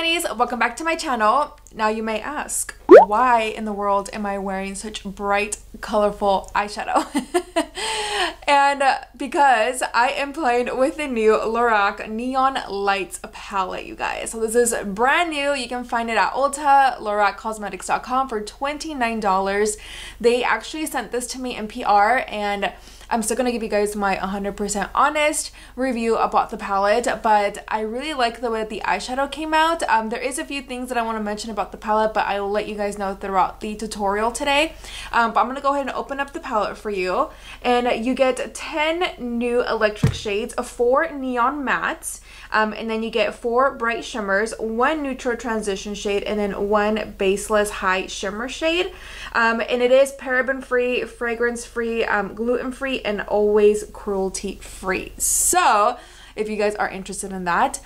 honeys, welcome back to my channel. Now you may ask, why in the world am I wearing such bright, colorful eyeshadow? And because I am playing with the new Lorac Neon Lights palette, you guys. So this is brand new. You can find it at Ulta, loracosmetics.com for $29. They actually sent this to me in PR, and I'm still gonna give you guys my 100% honest review about the palette, but I really like the way that the eyeshadow came out. There is a few things that I want to mention about the palette, but I will let you guys know throughout the tutorial today. But I'm gonna go ahead and open up the palette for you, and you get 10 new electric shades, 4 neon mattes, and then you get 4 bright shimmers, 1 neutral transition shade, and then 1 baseless high shimmer shade. And it is paraben free, fragrance free, gluten free, and always cruelty free. So if you guys are interested in that,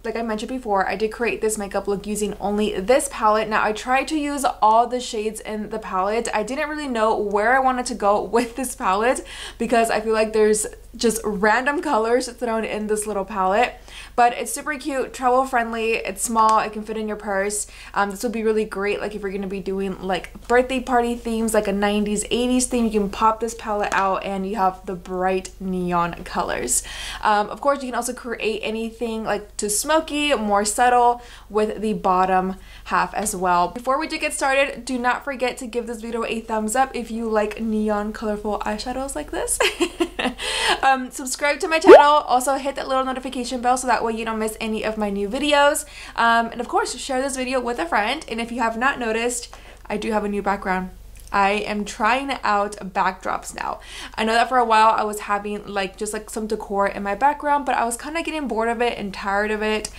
like I mentioned before, I did create this makeup look using only this palette. Now I tried to use all the shades in the palette. I didn't really know where I wanted to go with this palette because I feel like there's just random colors thrown in this little palette, but it's super cute, travel friendly, it's small, it can fit in your purse. This would be really great like if you're gonna be doing like birthday party themes, like a 90s 80s theme. You can pop this palette out and you have the bright neon colors. Of course you can also create anything like too smoky, more subtle with the bottom half as well. Before we do get started, do not forget to give this video a thumbs up if you like neon colorful eyeshadows like this. Subscribe to my channel, also hit that little notification bell so that way you don't miss any of my new videos, and of course share this video with a friend. And if you have not noticed, I do have a new background. I am trying out backdrops now. I know that for a while I was having just some decor in my background, but I was kind of getting bored of it and tired of it,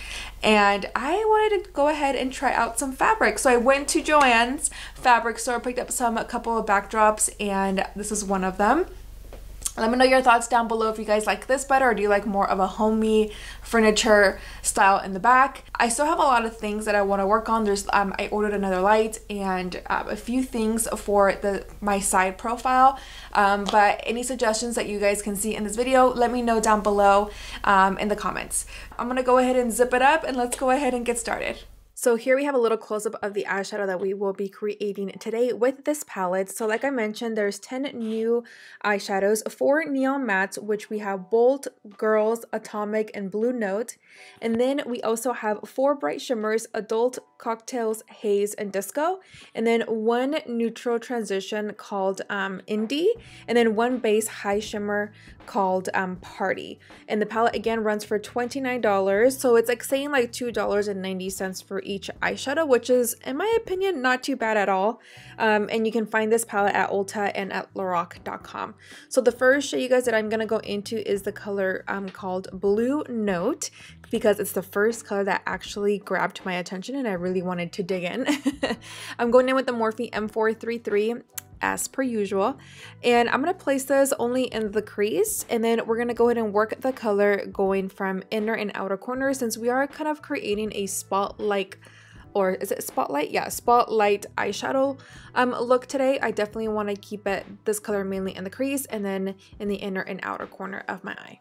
and I wanted to go ahead and try out some fabric. So I went to Joann's fabric store, picked up a couple of backdrops, and this is one of them. Let me know your thoughts down below if you guys like this better, or do you like more of a homey furniture style in the back. I still have a lot of things that I want to work on. There's I ordered another light and a few things for my side profile, but any suggestions that you guys can see in this video, let me know down below in the comments. I'm gonna go ahead and zip it up and let's go ahead and get started. So here we have a little close-up of the eyeshadow that we will be creating today with this palette. So like I mentioned, there's 10 new eyeshadows, 4 neon mattes, which we have Bold, Girls, Atomic, and Blue Note. And then we also have 4 bright shimmers, Adult, Cocktails, Haze, and Disco. And then 1 neutral transition called Indie. And then 1 base high shimmer called Party. And the palette again runs for $29. So it's like saying like $2.90 for each eyeshadow, which is, in my opinion, not too bad at all. And you can find this palette at Ulta and at lorac.com. So the first shade, you guys, that I'm going to go into is the color called Blue Note, because it's the first color that actually grabbed my attention and I really wanted to dig in. I'm going in with the Morphe M433 as per usual, and I'm going to place this only in the crease, and then we're going to go ahead and work the color going from inner and outer corners, since we are kind of creating a spotlight, or is it spotlight? Yeah, spotlight eyeshadow look today. I definitely want to keep this color mainly in the crease and then in the inner and outer corner of my eye.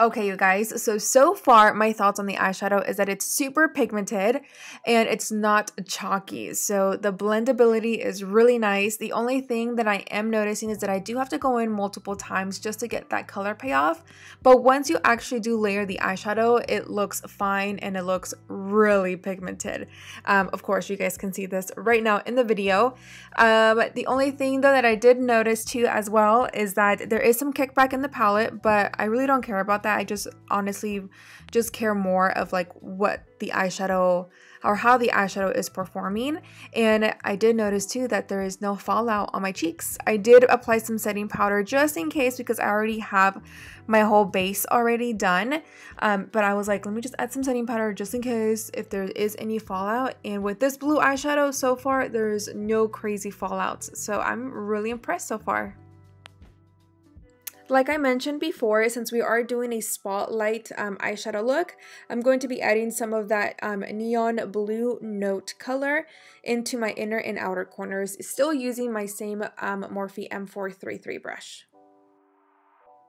Okay, you guys, so far my thoughts on the eyeshadow is that it's super pigmented and it's not chalky. So the blendability is really nice. The only thing that I am noticing is that I do have to go in multiple times just to get that color payoff. But once you actually do layer the eyeshadow, it looks fine and it looks really pigmented. Of course, you guys can see this right now in the video. The only thing though that I did notice too as well is that there is some kickback in the palette, but I really don't care about that. I just honestly just care more of like what the eyeshadow or how the eyeshadow is performing. And I did notice too that there is no fallout on my cheeks. I did apply some setting powder just in case, because I already have my whole base already done, but I was like, let me just add some setting powder just in case if there is any fallout. And with this blue eyeshadow so far, there's no crazy fallouts, so I'm really impressed so far. Like I mentioned before, since we are doing a spotlight eyeshadow look, I'm going to be adding some of that neon blue note color into my inner and outer corners, still using my same Morphe M433 brush.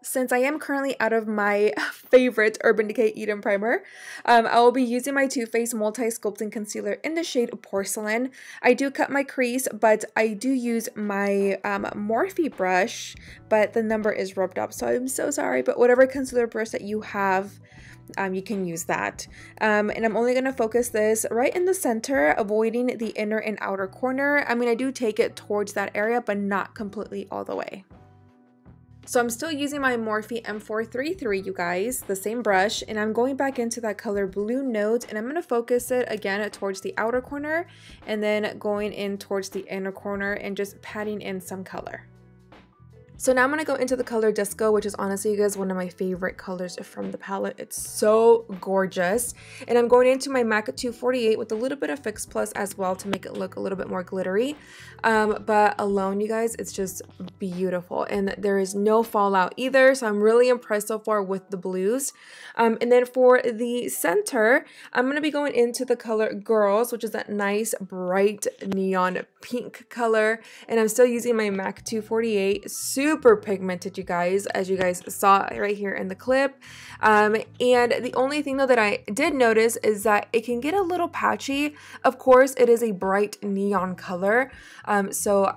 since I am currently out of my favorite Urban Decay Eden Primer, I will be using my Too Faced Multi-Sculpting Concealer in the shade Porcelain. I do cut my crease, but I do use my Morphe brush, but the number is rubbed up, so I'm so sorry. But whatever concealer brush that you have, you can use that. And I'm only going to focus this right in the center, avoiding the inner and outer corner. I mean, I do take it towards that area, but not completely all the way. So I'm still using my Morphe M433, you guys, the same brush, and I'm going back into that color Blue Note, and I'm going to focus it again towards the outer corner, and then going in towards the inner corner and just patting in some color. So now I'm going to go into the color Disco, which is honestly, you guys, one of my favorite colors from the palette. It's so gorgeous. And I'm going into my MAC 248 with a little bit of Fix Plus as well to make it look a little bit more glittery. But alone, you guys, it's just beautiful. And there is no fallout either. So I'm really impressed so far with the blues. And then for the center, I'm going to be going into the color Girls, which is that nice, bright neon pink color. And I'm still using my MAC 248. Super pigmented, you guys, as you guys saw right here in the clip. And the only thing though that I did notice is that it can get a little patchy. Of course, it is a bright neon color. So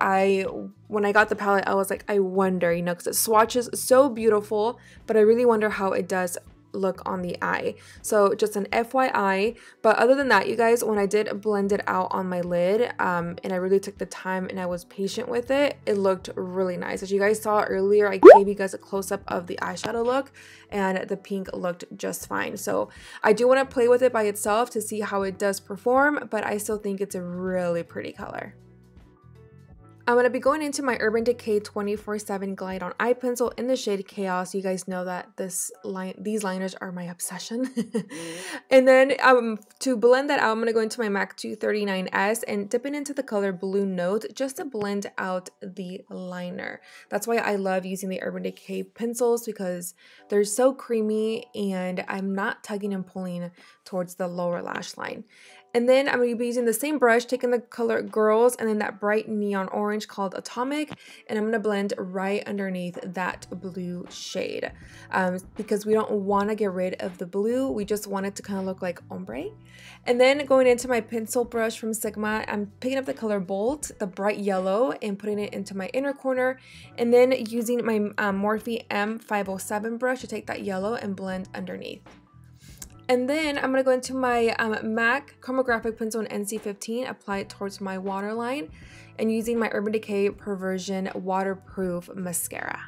when I got the palette, I was like, I wonder, you know, because it swatches so beautiful, but I really wonder how it does look on the eye. So just an FYI. But other than that, you guys, when I did blend it out on my lid, and I really took the time and I was patient with it, it looked really nice. As you guys saw earlier, I gave you guys a close-up of the eyeshadow look, and the pink looked just fine. So I do want to play with it by itself to see how it does perform, but I still think it's a really pretty color. I'm going to be going into my Urban Decay 24/7 Glide On Eye Pencil in the shade Chaos. You guys know that these liners are my obsession. And then to blend that out, I'm going to go into my MAC 239S and dip it into the color Blue Note just to blend out the liner. That's why I love using the Urban Decay pencils, because they're so creamy and I'm not tugging and pulling towards the lower lash line. And then I'm going to be using the same brush, taking the color Girls and then that bright neon orange called Atomic, and I'm going to blend right underneath that blue shade, because we don't want to get rid of the blue. We just want it to kind of look like ombre. And then going into my pencil brush from Sigma, I'm picking up the color Bolt, the bright yellow, and putting it into my inner corner, and then using my Morphe M507 brush to take that yellow and blend underneath. And then I'm going to go into my MAC Chromographic Pencil in NC15, apply it towards my waterline, and using my Urban Decay Perversion Waterproof Mascara.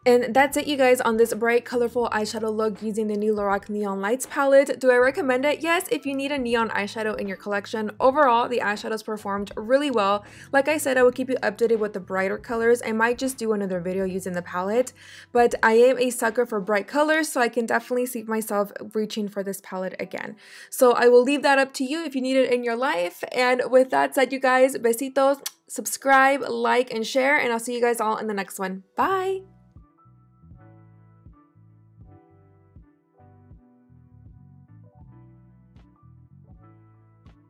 And that's it, you guys, on this bright, colorful eyeshadow look using the new Lorac Neon Lights palette. Do I recommend it? Yes, if you need a neon eyeshadow in your collection. Overall, the eyeshadows performed really well. Like I said, I will keep you updated with the brighter colors. I might just do another video using the palette, but I am a sucker for bright colors, so I can definitely see myself reaching for this palette again. So I will leave that up to you if you need it in your life. And with that said, you guys, besitos, subscribe, like, and share, and I'll see you guys all in the next one. Bye!